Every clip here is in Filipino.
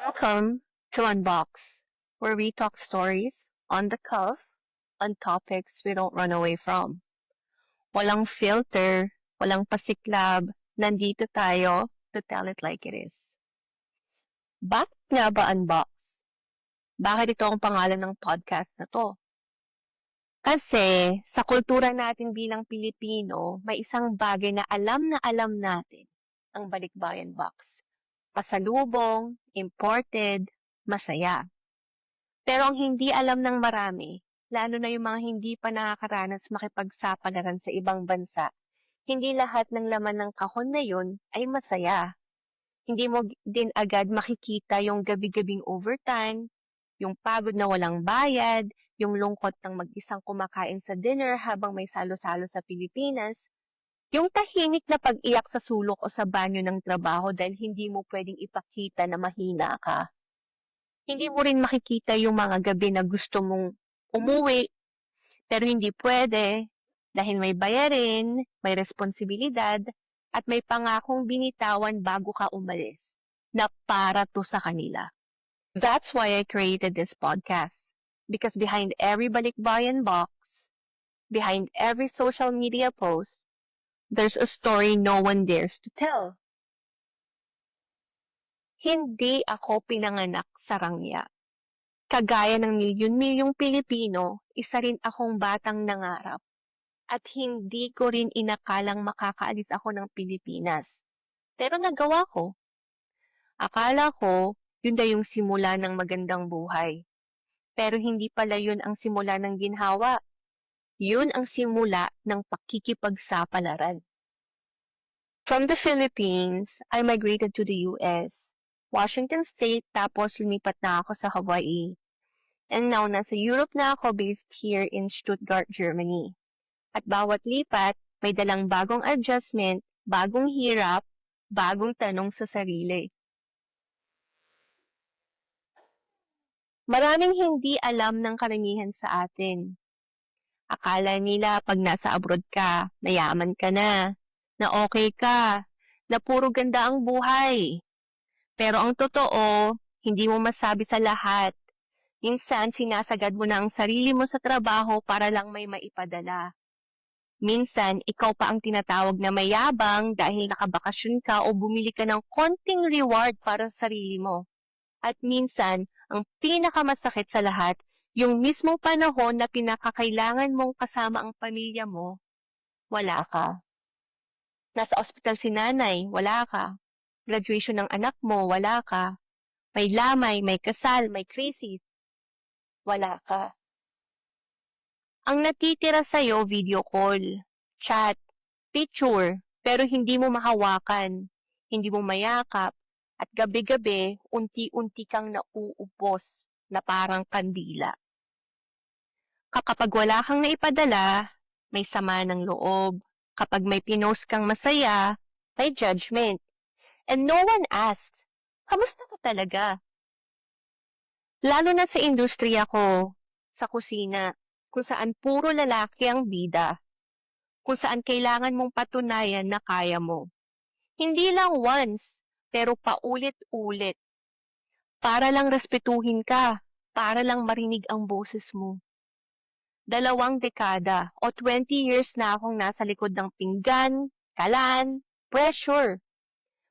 Welcome to Unbox, where we talk stories on the cuff on topics we don't run away from. Walang filter, walang pasiklab, nandito tayo to tell it like it is. Bakit nga ba Unbox? Bakit ito ang pangalan ng podcast na to? Kasi sa kultura natin bilang Pilipino, may isang bagay na alam natin, ang balikbayan box. Pasalubong, imported, masaya. Pero ang hindi alam ng marami, lalo na yung mga hindi pa nakakaranas makipagsapalaran sa ibang bansa, hindi lahat ng laman ng kahon na yun ay masaya. Hindi mo din agad makikita yung gabi-gabing overtime, yung pagod na walang bayad, yung lungkot ng mag-isang kumakain sa dinner habang may salo-salo sa Pilipinas, yung tahimik na pag-iyak sa sulok o sa banyo ng trabaho dahil hindi mo pwedeng ipakita na mahina ka. Hindi mo rin makikita yung mga gabi na gusto mong umuwi, pero hindi pwede dahil may bayarin, may responsibilidad, at may pangakong binitawan bago ka umalis na para to sa kanila. That's why I created this podcast. Because behind every balikbayan box, behind every social media post, there's a story no one dares to tell. Hindi ako pinanganak sa rangya. Kagaya ng milyon-milyong Pilipino, isa rin akong batang nangarap. At hindi ko rin inakalang makakaalis ako ng Pilipinas. Pero nagawa ko. Akala ko, yun na yung simula ng magandang buhay. Pero hindi pala yun ang simula ng ginhawa. Yun ang simula ng pakikipagsapalaran. From the Philippines, I migrated to the US, Washington State, tapos lumipat na ako sa Hawaii. And now, nasa Europe na ako based here in Stuttgart, Germany. At bawat lipat, may dalang bagong adjustment, bagong hirap, bagong tanong sa sarili. Maraming hindi alam ng karamihan sa atin. Akala nila pag nasa abroad ka, mayaman ka na okay ka, na puro ganda ang buhay. Pero ang totoo, hindi mo masabi sa lahat. Minsan, sinasagad mo na ang sarili mo sa trabaho para lang may maipadala. Minsan, ikaw pa ang tinatawag na mayabang dahil nakabakasyon ka o bumili ka ng konting reward para sa sarili mo. At minsan, ang pinakamasakit sa lahat, yung mismong panahon na pinakakailangan mong kasama ang pamilya mo, wala ka. Nasa ospital si nanay, wala ka. Graduation ng anak mo, wala ka. May lamay, may kasal, may crisis, wala ka. Ang natitira sa'yo, video call, chat, picture, pero hindi mo mahawakan, hindi mo mayakap, at gabi-gabi, unti-unti kang nauubos na parang kandila. Kapag wala kang naipadala, may sama ng loob. Kapag may pinost kang masaya, may judgment. And no one asks, kamusta ka talaga? Lalo na sa industriya ko, sa kusina, kung saan puro lalaki ang bida, kung saan kailangan mong patunayan na kaya mo. Hindi lang once, pero paulit-ulit. Para lang respetuhin ka, para lang marinig ang boses mo. 2 dekada o 20 years na akong nasa likod ng pinggan, kalan, pressure.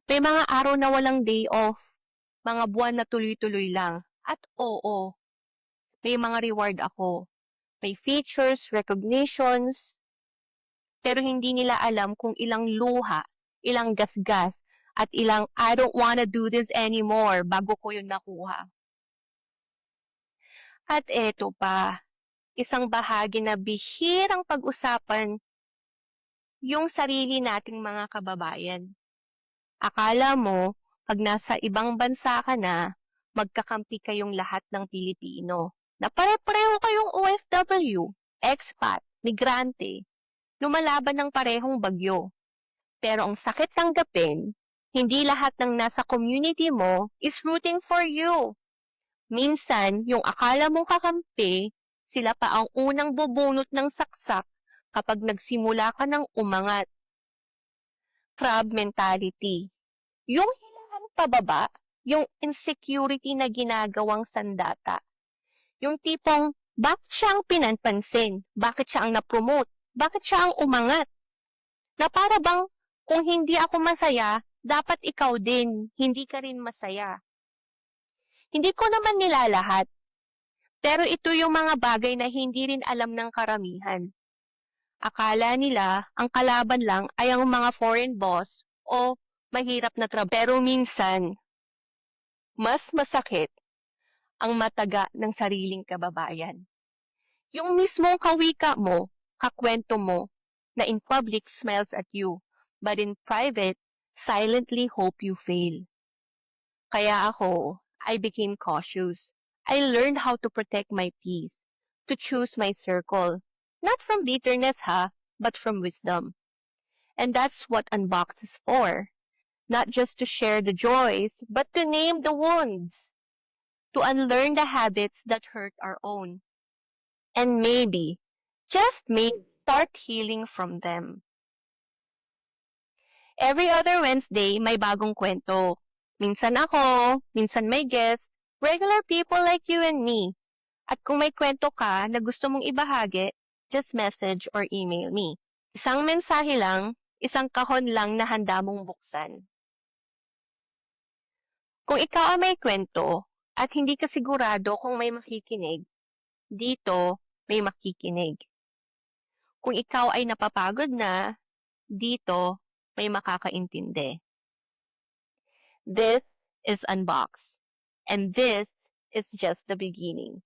May mga araw na walang day off, mga buwan na tuloy-tuloy lang. At oo, may mga reward ako. May features, recognitions, pero hindi nila alam kung ilang luha, ilang gasgas, at ilang I don't wanna do this anymore bago ko yun nakuha. At eto pa, isang bahagi na bihirang pag-usapan yung sarili nating mga kababayan. Akala mo, pag nasa ibang bansa ka na, magkakampi kayong lahat ng Pilipino. Na pare-pareho kayong OFW, expat, migrante, lumalaban ng parehong bagyo. Pero ang sakit tanggapin, hindi lahat ng nasa community mo is rooting for you. Minsan, yung akala mong kakampi, sila pa ang unang bubunot ng saksak kapag nagsimula ka ng umangat. Crab mentality. Yung hilahan pababa, yung insecurity na ginagawang sandata. Yung tipong, bakit siya ang pinanpansin? Bakit siya ang na-promote? Bakit siya ang umangat? Na para bang, kung hindi ako masaya, dapat ikaw din, hindi ka rin masaya. Hindi ko naman nilalahat, pero ito yung mga bagay na hindi rin alam ng karamihan. Akala nila, ang kalaban lang ay ang mga foreign boss o mahirap na trabaho. Pero minsan, mas masakit ang mataga ng sariling kababayan. Yung mismong kawika mo, kakwento mo, na in public smiles at you, but in private, silently hope you fail. Kaya ako, I became cautious. I learned how to protect my peace, to choose my circle, not from bitterness but from wisdom. And that's what Unbox is for. Not just to share the joys, but to name the wounds, to unlearn the habits that hurt our own. And maybe, just maybe, start healing from them. Every other Wednesday, may bagong kwento. Minsan ako, minsan may guest, regular people like you and me. At kung may kwento ka na gusto mong ibahagi, just message or email me. Isang mensahe lang, isang kahon lang na handa mong buksan. Kung ikaw ay may kwento at hindi ka sigurado kung may makikinig, dito may makikinig. Kung ikaw ay napapagod na, dito may makakaintindi. This is Unbox, and this is just the beginning.